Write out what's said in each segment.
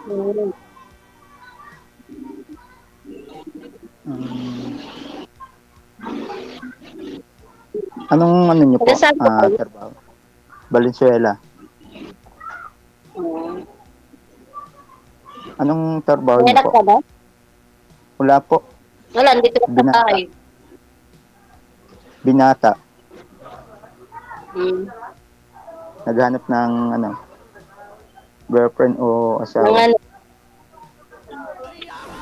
Hmm. Hmm. Anong ano niyo po, Taga-saan po kayo? trabaho? Valenzuela. Hmm. Anong trabaho May niyo anak po? ka ba? Wala po. Wala, dito ka sa Binata. bahay. Binata. Hmm. Naghanap ng ano, girlfriend o Nang asawa. ano,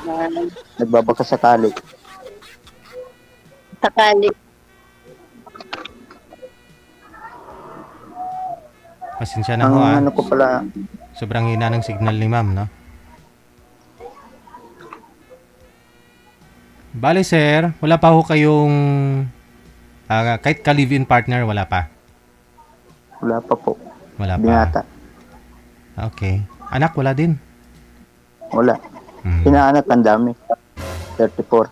na Nagbabaka sakali. sakali. Pasensya na Ang ho ah. ano ko pala, Sobrang hina ng signal ni ma'am, no? Bale sir, wala pa ho kayong kahit ka-live-in partner, wala pa? wala pa po. Wala pa. Binata. Okay. Anak, wala din? Wala. Hmm. Inaanak ang dami. 34.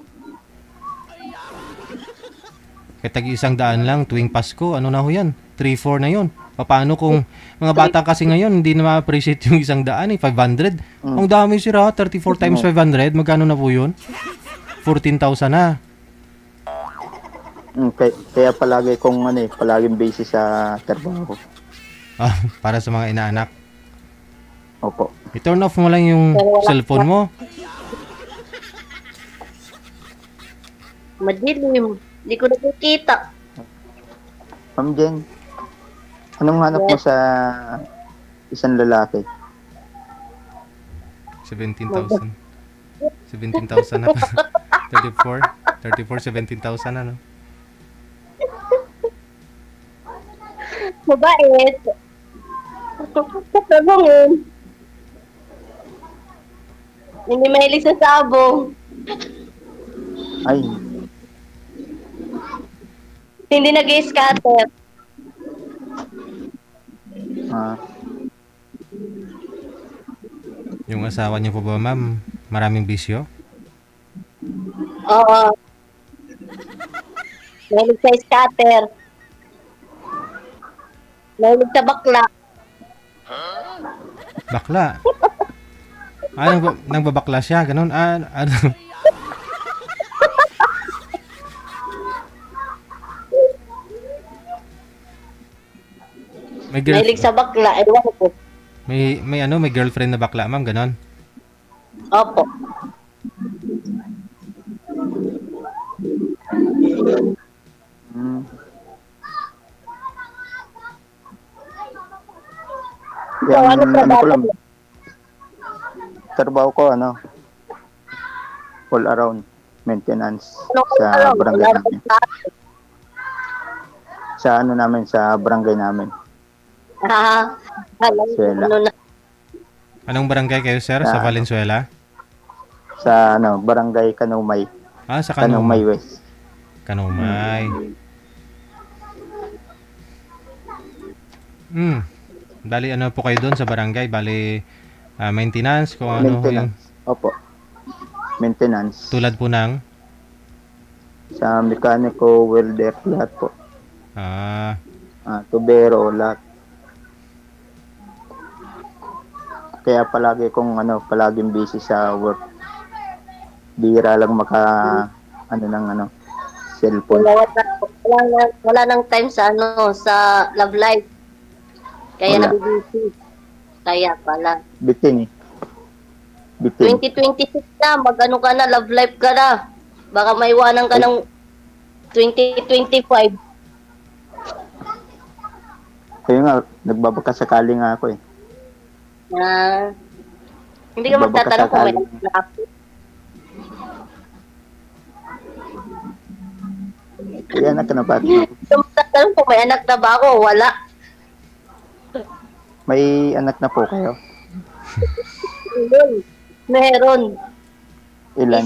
Kaya tag-100 lang tuwing Pasko, ano na ho yan? 3-4 na yun. Paano kung mga bata kasi ngayon hindi na ma-appreciate yung 100 500. Ang dami sira, 34 times 500, magkano na po yun? 14,000 na. Kaya palagi kong ano palaging busy sa trabaho. Para sa mga inaanak. Opo. I-turn off mo lang yung cellphone mo. Madilim. Hindi ko nakikita. Ma'am Jen, anong hanap mo sa isang lalaki? 17,000. 17,000 na pa. 34, 17,000 na, no? Mabait. Sabongin. Hindi mahilig sa sabong. Ay, Hindi nag-scatter. Yung asawa niyo po ba, ma'am, maraming bisyo? Oo. Mahilig sa scatter. Mahilig sa bakla. Bakla. Nang babakla siya, ganun. Ano? Mahilig sa bakla. Ewan ko. May girlfriend na bakla, ma'am, ganun. Opo. Yung, Ano trabaho ko lang, mo? trabaho ko all around maintenance Ano sa alam? barangay Wala namin. Sa barangay namin. Alam ko Valenzuela. ano na. Anong barangay kayo, sir? Sa Valenzuela? Sa barangay Kanumay. Sa Kanumay West. Kanumay. Bali, ano po kayo doon sa barangay? Bali, maintenance, kung ano yung... Opo. Maintenance. Tulad po ng? Sa mekaniko, welder, lahat po. Tubero, lahat. Kaya palagi kong palaging busy sa work. Bihira lang cellphone. Wala nang time sa sa love life. Kaya nabibisi. Kaya pala. Bitin. 2026 na, mag-ano ka na, love life ka na. Baka maiwanan ka ng 2025. Kaya nga, nagbabaka sakali nga ako eh. Hindi ka magtatanong kung may anak na ako. May anak ka na ba? Hindi ka magtatanong kung may anak na ba ako. Wala. May anak na po kayo? Meron. Ilan?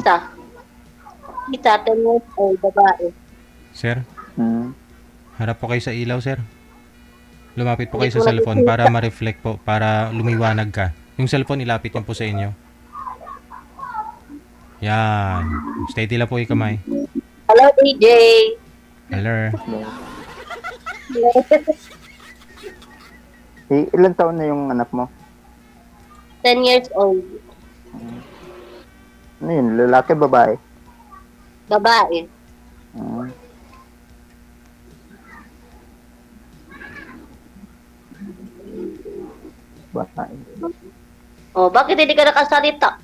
Isa, 10 years old, babae. Sir? Harap po kayo sa ilaw, sir. Lumapit po kayo sa Hindi ko cellphone para ma-reflect po, para lumiwanag ka. Yung cellphone, ilapit niyo po sa inyo. Yan. Steady lang po yung kamay. Hello, DJ. Hello. Ilan taon na yung anak mo? 10 years old. Ano yun? Lalaki, babae? Babae. Ah. Babae. Oh, bakit hindi ka nakasalita?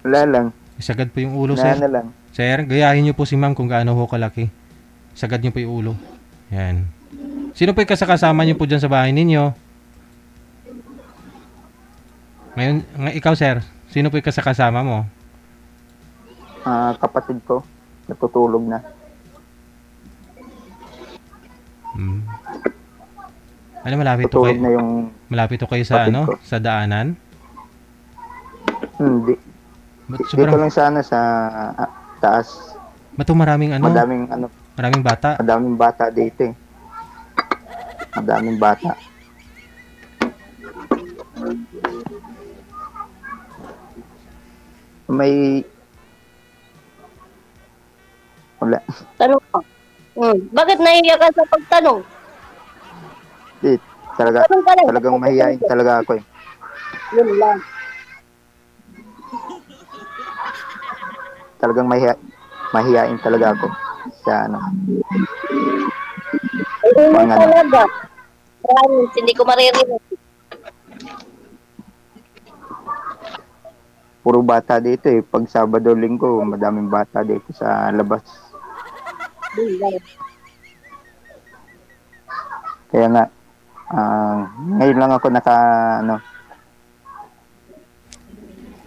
Wala lang. Sagad po yung ulo, Wala sir. na lang. Sir, gayahin niyo po si ma'am kung gaano ho kalaki. Sagad niyo po yung ulo. Yan. Sino po yung kasakasama niyo po dyan sa bahay ninyo? Ngayon, ikaw, sir. Sino po yung kasakasama mo? Kapatid ko. Natutulog na. Hmm. Ano, malapit to Natutulog na kayo, yung... malapit to kayo sa kapatid ano? ko. Sa daanan? Hindi. Ba't Dito sobrang, lang sana sa taas. ba't maraming ano? Maraming bata? Madaming bata dito eh. Madaming bata. May... Wala. Tanong ka. Bakit nahiya ka sa pagtanong? Di, Tanong ka lang. talagang mahihain talaga ako eh. Yun lang. Talagang mahihain talaga ako sa ano. Hindi Pang ano. talaga. Promise, hindi ko maririnig. Puro bata dito eh. Pag Sabado, Linggo, madaming bata dito sa labas. Yun lang. Kaya nga, ngayon lang ako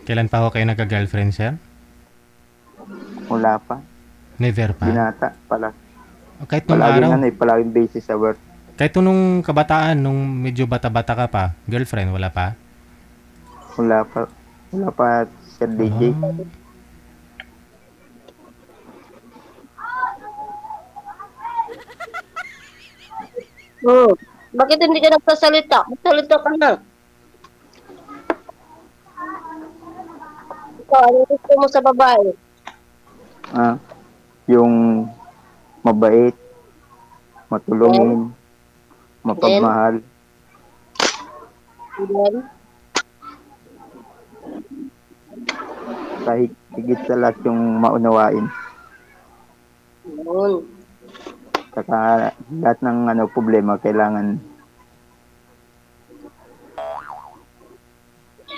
Kailan pa ho kayo nagka-girlfriend, sir? wala pa. Never pa. Binata pala. O, kahit nung Palaging araw, palaging busy sa work. kahit nung kabataan, nung medyo bata-bata ka pa, girlfriend, wala pa? Wala pa. Wala pa, Sir DJ. Ah. Bakit hindi ka nagsasalita? Magsalita ka na. Ikaw, ano gusto mo sa babae? Yung mabait, matulungin, mapagmahal, Then, kahit higit sa lahat yung maunawain. yun. Saka lahat ng problema kailangan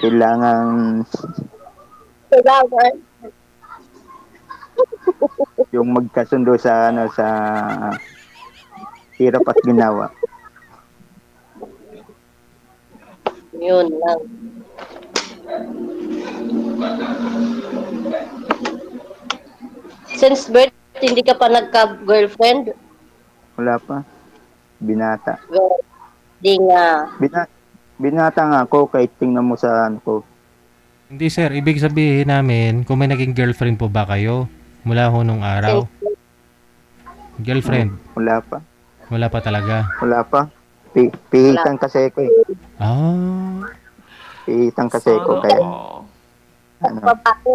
Kailangan. yung magkasundo sa sa hirap at ginawa. Yun lang. Since birth, hindi ka pa nagka-girlfriend? Wala pa. Binata. Well, di nga. Binata nga ako kahit tingnan mo sa ko. Hindi, sir. Ibig sabihin namin, kung may naging girlfriend po ba kayo mula ho nung araw? Girlfriend? Wala pa. Wala pa talaga. Wala pa. Pihitan kasi ko eh. Ah. Pihitan kasi ko kaya ano. Babae.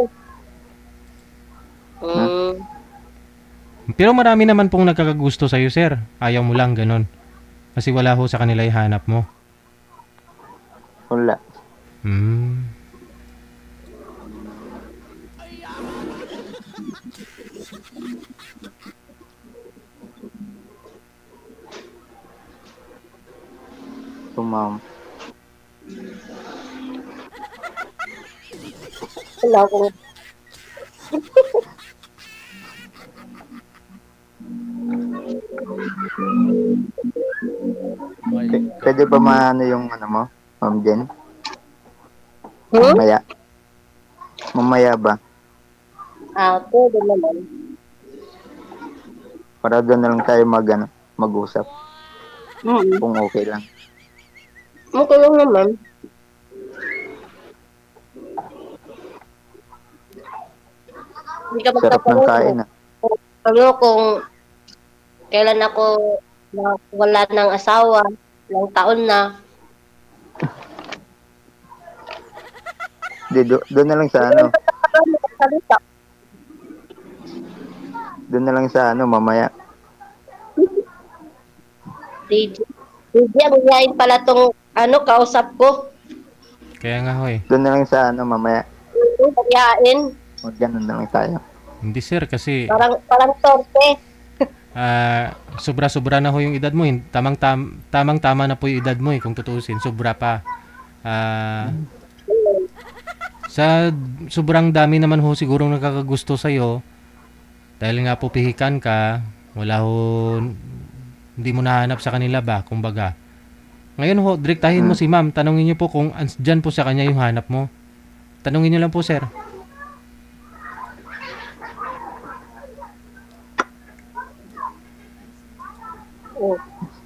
Pero marami naman pong nagkakagusto sa'yo, sir. Ayaw mo lang, ganun. Kasi wala ho sa kanila ihanap mo. Wala. Hmm. Ma'am. Wala akong... Pwede ba maano yung mo? Ma'am Jen? Hmm? Mamaya. Mamaya ba? Pwede naman. Para doon na lang tayo mag-usap. Kung okay lang. Okay lang naman. Hindi ka Sarap ng kain ah. Ano kung kailan ako wala ng asawa, ilang taon na. Doon na lang sa Doon na lang sa mamaya. DJ, ang yain pala tong kausap ko. Kaya nga ho eh. Doon na lang sa ano, mamaya. Pagyain. Huwag ganun na lang tayo. Hindi sir, kasi Parang torpe. sobra-sobra na ho yung edad mo. Tamang-tama na po yung edad mo kung tutuusin. Sobra pa. Sa sobrang dami naman ho sigurong nakakagusto sa'yo, dahil nga po pihikan ka, wala ho, hindi mo nahanap sa kanila ba, kumbaga. Ngayon ho, direktahin mo si ma'am. Tanungin niyo po kung dyan po sa kanya yung hanap mo. Tanungin niyo lang po, sir. Oh.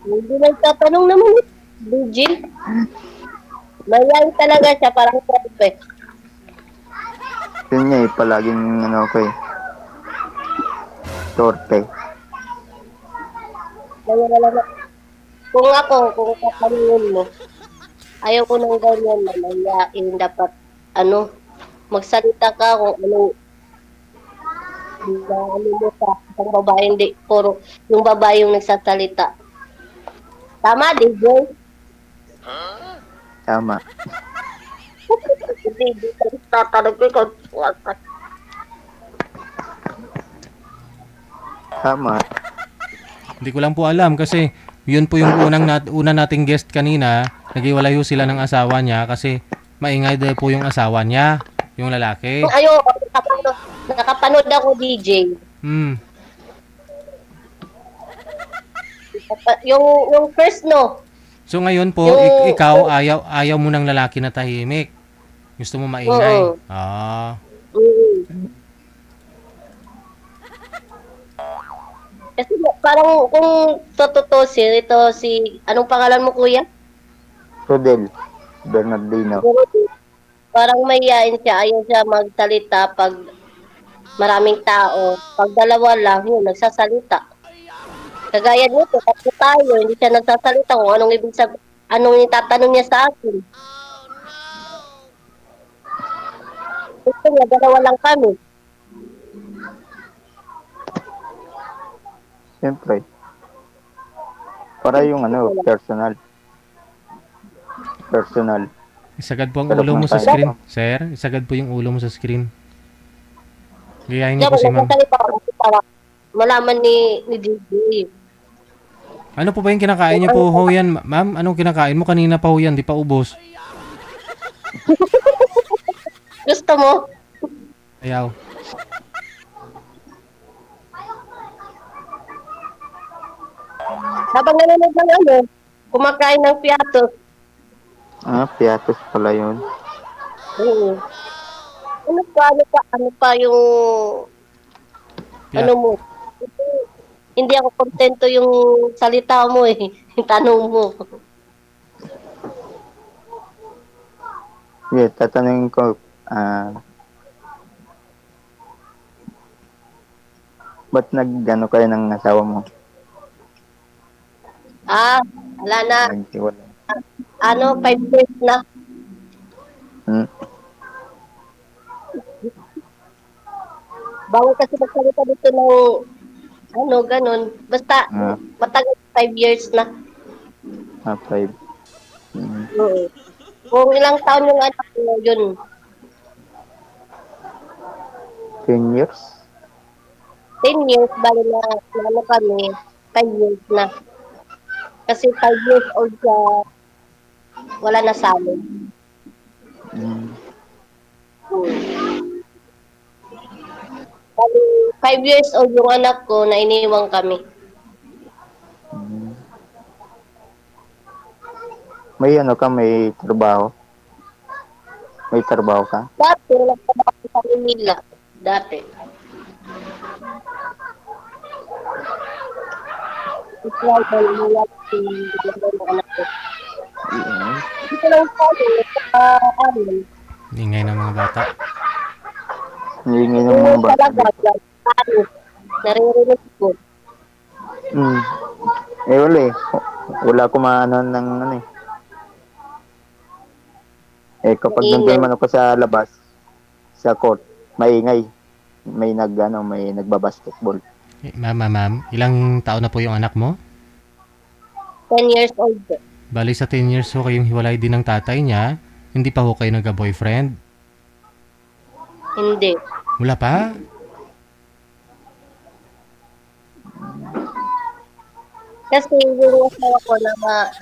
Hindi nagtatanong naman DJ. Mayayain talaga siya, parang torpe. Yun nga eh, palaging ano ko eh. Torpe. Kaya wala na. Kung katanungin mo, ayaw ko ng ganyan na mayayain. Dapat, magsalita ka kung ano mo sa isang babae, hindi puro yung babae yung nagsasalita. Tama, DJ? Tama. Hindi ka tatanong ko ikaw. Tama. Hindi ko lang po alam kasi yun po yung una nating guest kanina. Naghiwalay ho sila ng asawa niya kasi maingay daw po yung asawa niya, yung lalaki. Ayoko, nakapanood ako, DJ. Yung first, no? So ngayon po, ikaw ayaw mo ng lalaki na tahimik. Gusto mo maingay. Oo. Kasi parang kung tututusin, anong pangalan mo, kuya? Rodel Bernardino. Parang mayayain siya, ayaw siya magsalita pag maraming tao. Pag dalawa lang, yun, nagsasalita. Kagaya nito, tatlo tayo, hindi siya nagsasalita kung anong itatanong niya sa akin. Gusto niya, dalawa lang kami. Siyempre. Para yung personal. Isagad po ang ulo mo sa screen, sir. Isagad po yung ulo mo sa screen. Gayahin niyo po si ma'am. Para malaman ni DJ. Ano po ba yung kinakain niyo po ho yan, ma'am? Anong kinakain mo? Kanina pa ho yan, di pa ubos. Gusto mo? Ayaw. Habang nanonood ng kumakain ng piatos. Piatos pala yun. Ano pa yung mo? Hindi ako kontento yung salita mo yung tanong mo. Yeah, tatanungin ko, ba't nag-gano kayo ng asawa mo? Wala na. Naghiwalay. 5 years na. Bawal kasi magsalita dito ng ganun. Basta, matagal 5 years na. 5. Kung ilang taon yung anak mo, yun. 10 years? 10 years, bali na kami, 5 years na. Kasi 5 years old siya, wala na sa amin. 5 years old yung anak ko na iniwang kami. May may trabaho? May trabaho ka? Dati, nagtrabaho sa Manila. Dati. Dito lang sa amin. Ingay ng mga bata. Ingay ng mga bata. Naririnig ko. Wala Wala ko maano ng kapag nandun man ako sa labas, sa court, maingay. May nagbabasketball. Ma'am, ilang taon na po yung anak mo? 10 years old. Bali sa 10 years ho kayong hiwalay din ng tatay niya. Hindi pa ho kayo nagka-boyfriend? Hindi. Wala pa? Kasi yung asawa ko na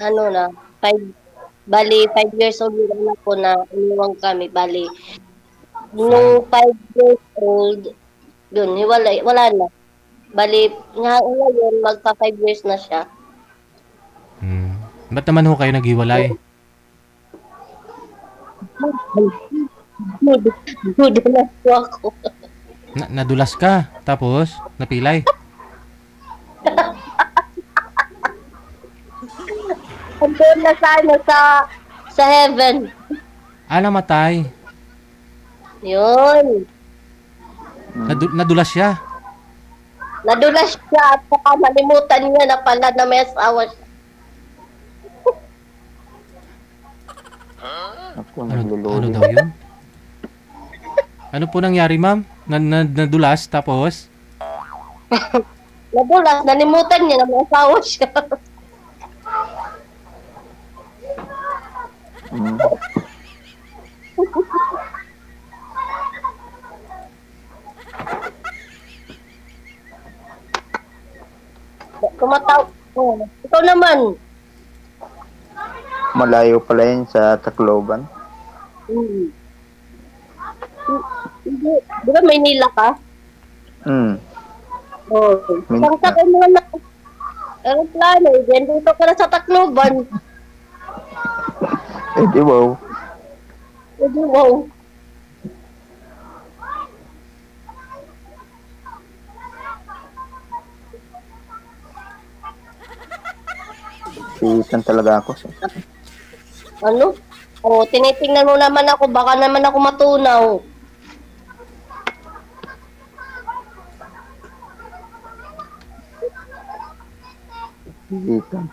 ano na, 5 years old yung anak ko na iniwang kami. Bali, nung 5 years old, yun, wala na. Bali, ngayon, magpa 5 years na siya. Ba't naman ho kayo naghiwalay? Nadulas po ako. Nadulas ka, tapos napilay. Andun na sa heaven. Namatay. Yun. Nadulas siya. Nadulas siya at saka nalimutan niya na pala na may asawa siya. Ako, Ano naglululo. daw yun? Ano po nangyari, ma'am? Nadulas, tapos? Nadulas, nalimutan niya na may asawa siya. Mm. Kumataw. Oh, ikaw naman. Malayo pala yun sa Tacloban. Hindi. Di ba Maynila ka? Oh. Isang sakay mo na aeroplano. Diyan dito ka na sa Tacloban. Di wow. Wow. Sitan talaga ako. Ano? Oh, tinitingnan mo naman ako. Baka naman ako matunaw. Sitan.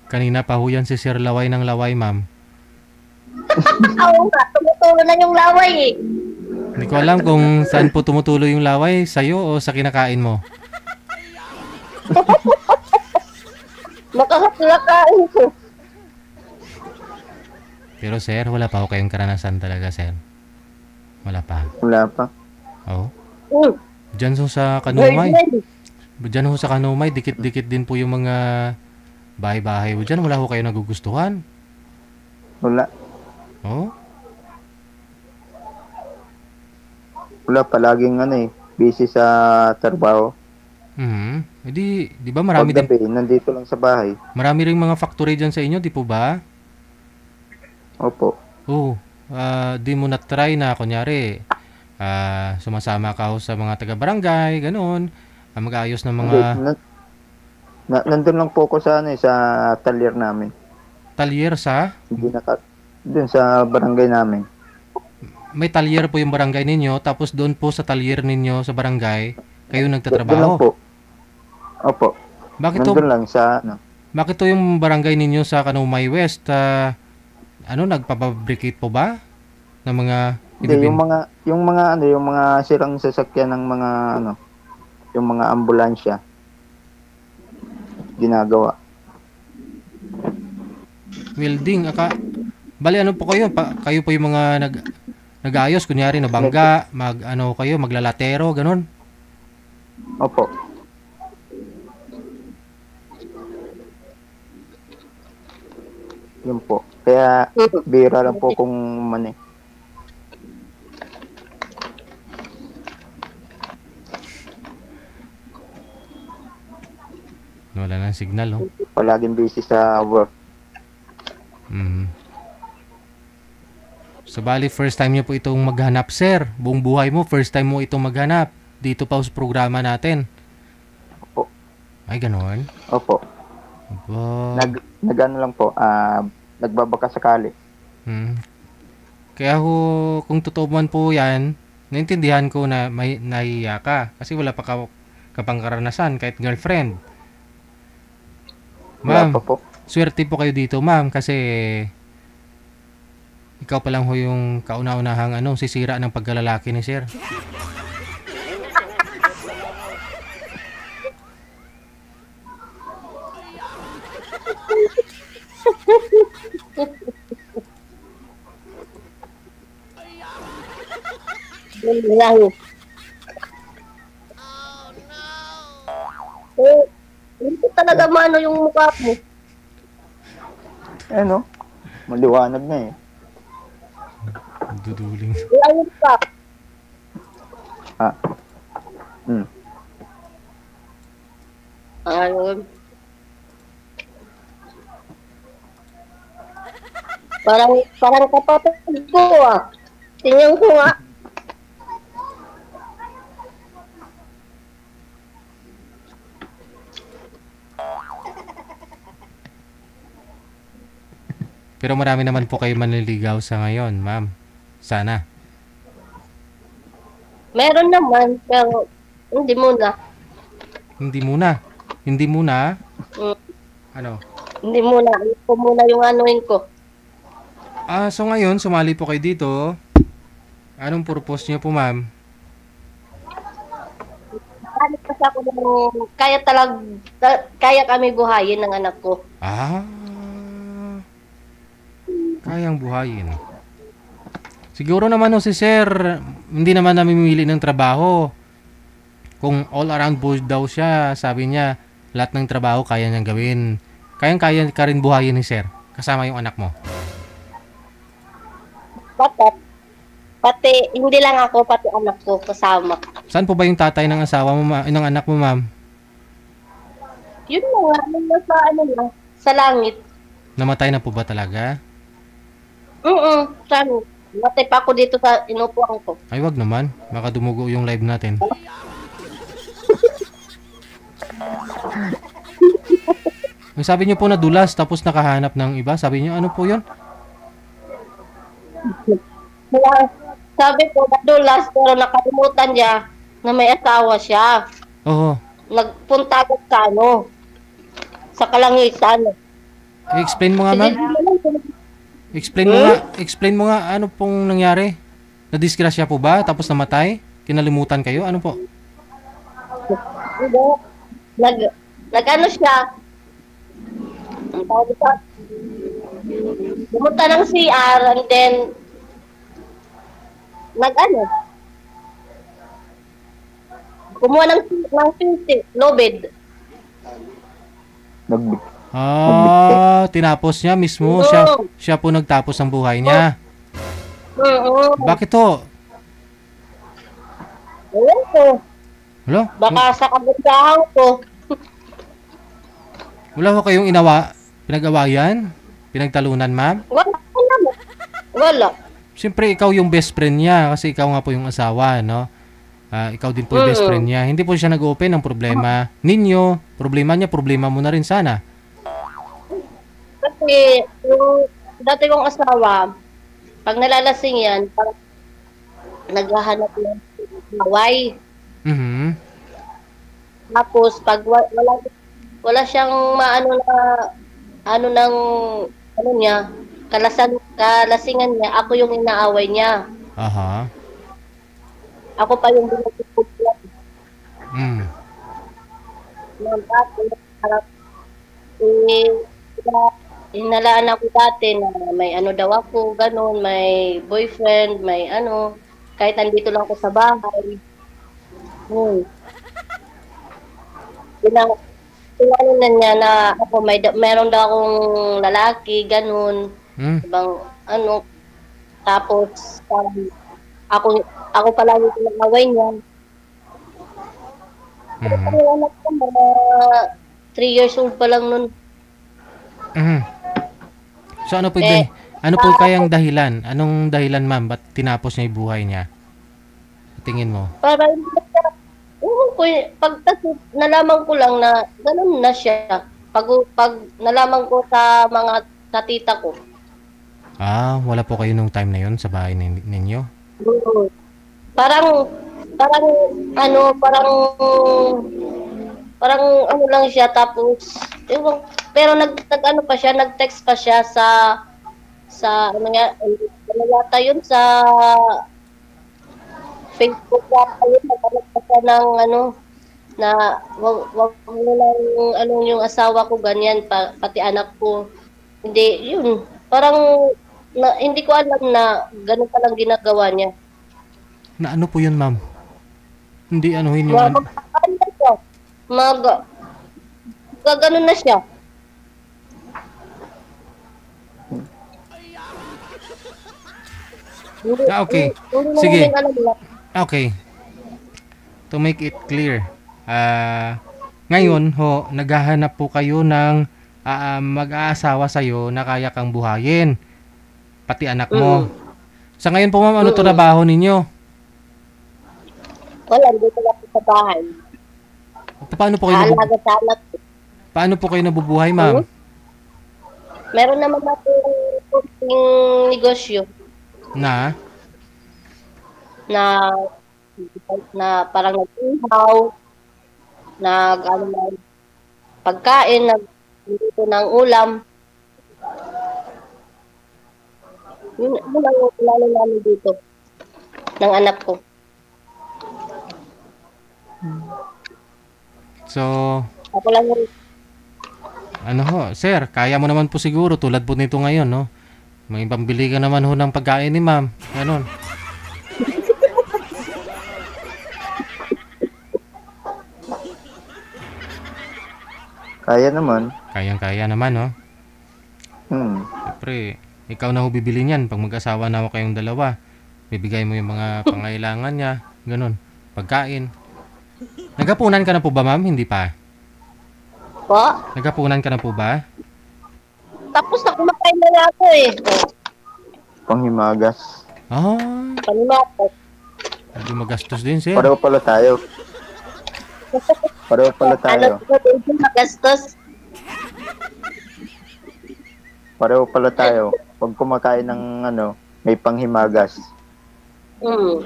Kanina pa ho yan si Sir Laway ng Laway, ma'am. Oo nga, tumutulo na yung laway eh. Hindi ko alam kung saan po tumutulo yung laway, sa'yo o sa kinakain mo. Makahatlakain ko. Pero sir, wala pa ho kayong karanasan talaga, sir. Wala pa. Wala pa. Oo. Mm. Diyan ho sa Kanumay. Virgin. Diyan ho sa Kanumay, dikit-dikit din po yung mga bahay-bahay ho dyan. Wala ho kayo nagugustuhan. Wala. Oo. Wala, palaging busy sa trabaho. Di ba marami din, Paggabi, nandito lang sa bahay. marami ring mga factory dyan sa inyo, di po ba? Opo. Oo. Di mo na-try na, kunyari, sumasama ka ho sa mga taga-barangay, ganun. Mag-aayos ng mga Nandun lang po ako sa sa talyer namin. talyer sa... Dun sa barangay namin. May talyer po yung barangay ninyo, tapos doon po sa talyer ninyo sa barangay, kayo Doon lang nagtatrabaho. po. Opo. Bakit Nandun lang sa Bakit to yung barangay ninyo sa Kanumay West, nagpapabricate po ba? Ng mga Hindi, yung mga sirang sasakyan ng mga yung mga ambulansya ginagawa. welding? Bali ano po kayo? Kayo po yung mga nag-aayos, kunyari nabangga, maglalatero, ganun. Opo. Yun po. Kaya bira lang po kung Wala nang signal, oh. palaging busy sa work. So, bali, first time nyo po itong maghanap, sir. Buong buhay mo, first time mo itong maghanap. Dito pa sa programa natin. Opo. Ay, gano'n? Opo. Opo. Nag-ano lang po, nagbabaka sakali. Kaya kung totoo man po yan, naintindihan ko na may nahiya ka. Kasi wala pa kapang karanasan, kahit girlfriend. Wala Ma'am, pa po. swerte po kayo dito, ma'am, kasi ikaw pa lang ho yung kauna-unahang sisira ng pagkalalaki ni sir. Yun lang. Eh, hindi ko talaga maano yung mukha mo. Eh, no? Maliwanag na eh. Duduling. Ayun ka. Ah. Hmm. Ayun. Parang kapatid ko ah. Tingnan ko nga. Pero marami naman po kayo manliligaw sa ngayon, ma'am. Sana. Meron naman, pero hindi muna. Hindi muna. Hindi muna. Mm, Ano? hindi muna. Ito muna yung anuin ko. So ngayon, sumali po kayo dito. Anong purpose niyo po, ma'am? Ano kasi ako ng kaya kami buhayin ng anak ko. Kayang buhayin. Siguro naman si sir, hindi naman namimili ng trabaho. Kung all around board daw siya, sabi niya, lahat ng trabaho kaya niyang gawin. Kayang-kaya ka rin buhayin ni sir, kasama yung anak mo. Pati, hindi lang ako, pati anak ko kasama. Saan po ba yung tatay ng asawa mo, ng anak mo, ma'am? Yun na nga, yun na sa langit. Namatay na po ba talaga? Saan? Matay pa ako dito sa inupuan ko. Ay, wag naman. Baka dumugo yung live natin. Ang sabi niyo po nadulas tapos nakahanap ng iba. Sabi niyo, ano po yun? Kaya, sabi ko, nadulas, pero nakalimutan niya na may asawa siya. Oo. Nagpunta ako sa kalangitan. I-explain mo nga, ma'am. Explain mo nga ano pong nangyari. Nadisgrasya po ba? Tapos namatay? Kinalimutan kayo? Ano po? Nag-ano siya. Ang tawag ito. Pumunta ng CR and then kumuha ng lobed. Tinapos niya mismo. Siya po nagtapos ng buhay niya. Bakit to? Ewan ko. Wala? Baka sa kabundahan ko. Wala ko kayong pinag-awayan? Pinagtalunan, ma'am? Wala. Siyempre, ikaw yung best friend niya kasi ikaw nga po yung asawa, no? Ikaw din po yung best friend niya. Hindi po siya nag-open ng problema ninyo. Problema niya, problema mo na rin sana. Kasi yung dati kong asawa, pag nalalasing yan, naghahanap ng away. Mhm. Tapos pag wala siyang kalasingan niya, ako yung inaaway niya. Aha. Ako pa yung binutupod niya. Hinalaan ako dati na may ano daw ako, ganun, may boyfriend, may ano, kahit nandito lang ako sa bahay. Tinanong na niya na ako, meron daw akong lalaki, ganun, ibang ano, tapos ako pala yung pinag-away niya. Ako anak ko, mga 3 years old pa lang nun. So ano po kayang dahilan? Anong dahilan, ma'am? Ba't tinapos niya yung buhay niya? Tingin mo? Para nalaman ko lang na ganun na siya. Pag nalaman ko sa mga tita ko. Wala po kayo nung time na yun sa bahay ninyo? Parang ano lang siya, tapos pero nag-ano pa siya, nag-text pa siya sa ano yata yun, sa Facebook yata yun, nag-ano pa siya ng ano, na wag mo lang yung asawa ko ganyan, pati anak ko. Hindi, yun, parang hindi ko alam na ganun palang ginagawa niya. Na ano po yun, ma'am? Hindi anuhin yung... Mag, ano na siya? Gagano na siya. Okay. Hindi Sige. namin alam na. Okay. To make it clear. Ngayon ho, naghahanap po kayo ng mag-aasawa sa'yo na kaya kang buhayin. Pati anak mo. Sa ngayon po, ma'am, ano trabaho ninyo? Wala, dito lang sa bahay. Paano po kayo Alaga sa anak. Paano po kayo nabubuhay, ma'am? Meron naman natin kunting negosyo Na? na parang nag-ihaw, ano na, pagkain, nagluto ng ulam. Yun ang lalo namin dito ng anak ko. So, Ako lang yung ano ho, sir, kaya mo naman po siguro tulad po nito ngayon, no? May pambili ka naman ho ng pagkain ni ma'am. Ganon. Kaya naman. Kayang-kaya naman, no? Siyempre, ikaw na ho bibili niyan pag mag-asawa na ho kayong dalawa. Bibigay mo yung mga pangailangan niya. Ganon. Pagkain. Nagapunan ka na po ba, ma'am? Hindi pa. po. Nagapunan ka na po ba? Tapos na kumakain na nga ako eh. Panghimagas. Ah, Panimatot. hindi magastos din, sir. Pareho pala tayo. Pareho pala tayo. Ano ko din magastos? Pareho pala tayo. Pag kumakain ng ano, may panghimagas. Mm.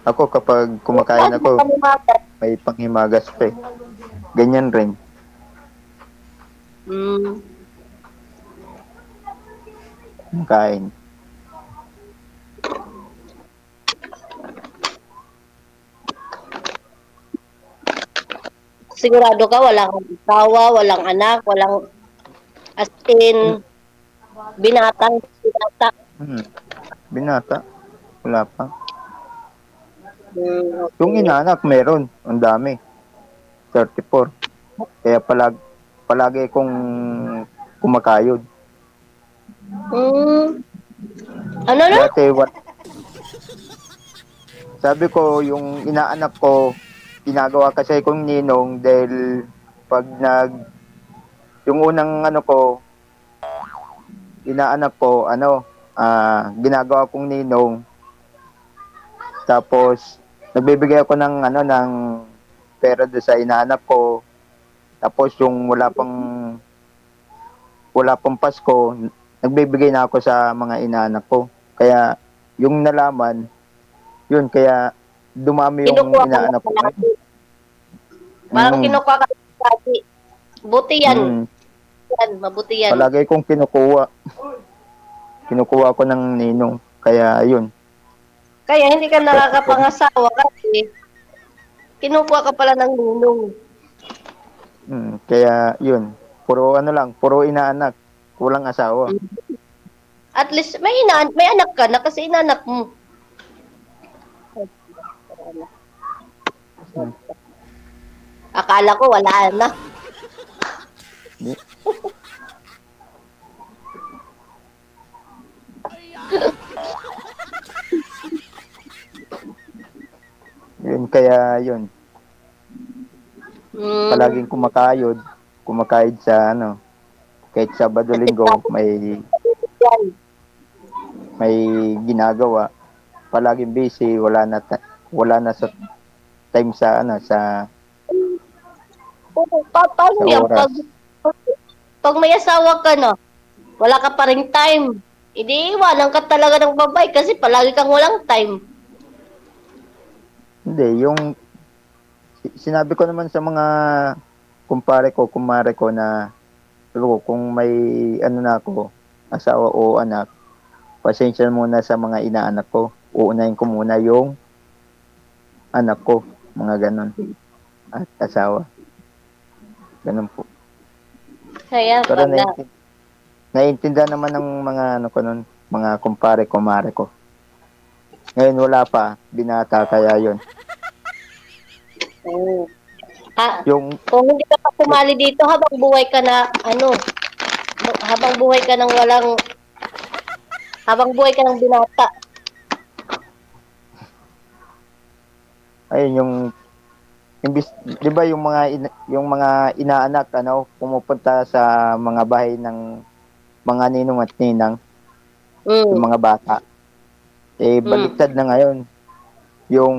Ako kapag kumakain ako, may panghimagas pa eh. Ganyan rin. Mm. Kain. Sigurado ka walang asawa, walang anak, walang as in binata. Binata. Wala pa. Mm. Yung inaanak meron. Ang dami. 34. Kaya palagi kong kumakayod. Mm. Ano na? Dati, sabi ko, yung inaanak ko, ginagawa kasi kong ninong dahil pag yung unang ano ko, inaanak ko, ginagawa kong ninong. Tapos, nagbibigay ako ng pera doon sa inaanak ko. Tapos, yung wala pang Pasko, nagbibigay na ako sa mga inaanak ko. Kaya, yung nalaman, yun, kaya dumami yung Kinukuha ka inaanak ko. lagi. Parang kinukuha ka lagi. Buti yan. Yan, mabuti yan. Palagi kong kinukuha. Kinukuha ko ng ninong. Kaya, yun. Kaya hindi ka nakakapangasawa kasi kinukuha ka pala ng ninong. Kaya, yun. Puro inaanak. Kulang asawa. At least may anak ka na kasi inanak mo. Akala ko wala na. Yun, kaya, yun. Palaging kumakayod sa kahit Sabado Linggo may ginagawa. Palaging busy, wala na sa time sa Paano sa yan? oras. Pag may asawa ka na, wala ka pa rin time. Hindi iwanan ka talaga ng babae kasi palagi kang walang time. Hindi, yung sinabi ko naman sa mga kumare ko na kung may na ako, asawa o anak, pasensya muna sa mga inaanak ko. Uunahin ko muna yung anak ko, mga ganon. At asawa. Ganon po. Kaya Para pala. naiintindihan naman ng mga ano ko nun, mga kumpare, kumare ko. Ngayon wala pa, binata kaya yun. Oo. Ha, Yung, kung hindi ka pa sumali dito habang buhay ka na habang buhay ka ng habang buhay ka ng binata. ayun, imbis, di ba yung mga inaanak, pumupunta sa mga bahay ng mga ninong at ninang, yung Mm. mga bata. Baliktad na ngayon. Yung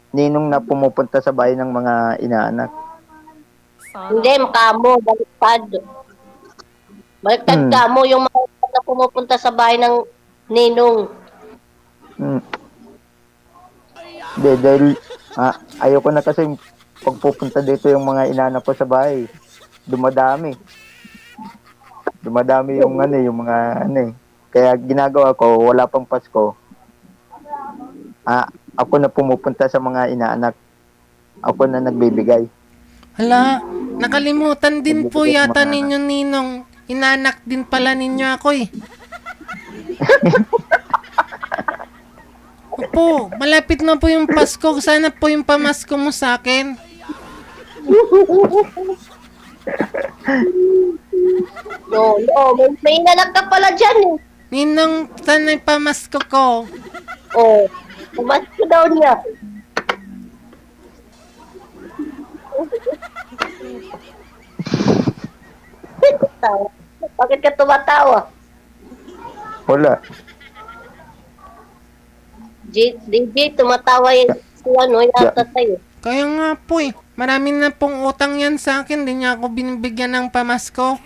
ninong na pumupunta sa bahay ng mga inaanak. Hindi, makamo, baliktad. Baliktad Hmm. ka mo yung mga na pumupunta sa bahay ng ninong. Hindi, dahil ayoko na kasi pagpupunta dito yung mga inaanak ko sa bahay. Dumadami. Dumadami yung yung mga Kaya ginagawa ko, wala pang Pasko. Ako na pumupunta sa mga inaanak. Ako na nagbibigay. Hala, nakalimutan din po Nagbibigay ng yata mga- ninyo, Ninong. Inanak din pala ninyo ako eh. Opo, malapit na po yung Pasko. Sana po yung pamasko mo sa akin. No, may inanak ka pala dyan eh. Ninong, sana yung pamasko ko. Oh, pumasko daw niya. Bakit ka tumatawa? Wala. DJ, tumatawa si yata sa'yo. Kaya nga po eh. Marami na pong utang yan sa akin. Hindi niya ako binibigyan ng pamasko.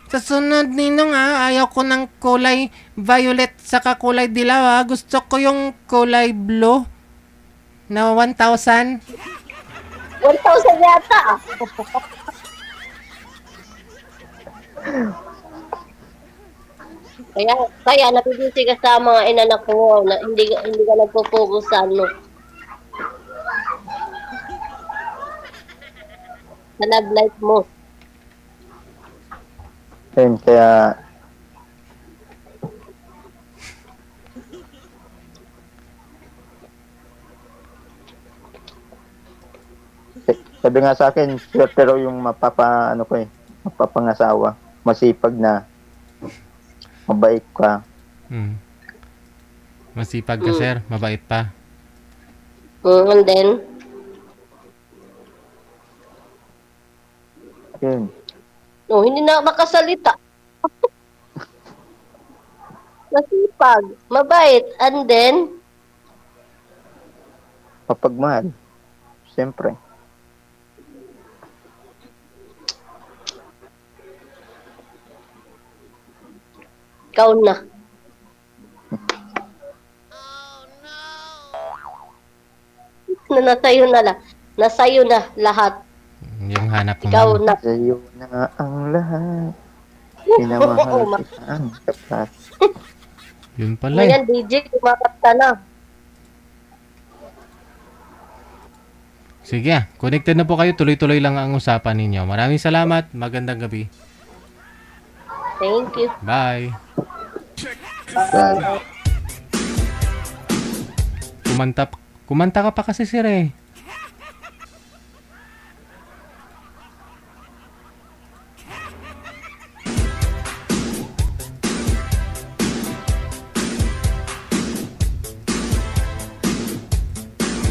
Sa sunod, Ninong ayaw ko ng kulay violet saka kulay dilaw Gusto ko yung kulay blue na 1,000. 1,000 yata ah. Kaya napibisi ka sa mga inanak mo na hindi ka nagpo-focus sa sa love life mo. Ayun, kaya sabi nga sa akin, swerte raw yung mapapangasawa. Masipag na, mabait ka. Masipag ka, sir. Mabait pa. And then, Yun. hindi na makasalita. Masipag, mabait, and then, Mapagmahal. Siyempre. ikaw na. Nasa'yo na lahat. Yung hanap mo. Ikaw na. Sa'yo na ang lahat. Pinamahal kita ang tapat. Yun pala eh. Ngayon, DJ, kumakat ka na. Sige, connected na po kayo. Tuloy-tuloy lang ang usapan ninyo. Maraming salamat. Magandang gabi. Thank you. Bye. Bye. Kumanta ka pa kasi, sir eh.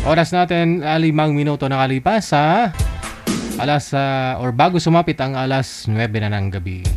Oras natin 5 minuto nakalipas sa alas or bago sumapit ang alas 9 na ng gabi.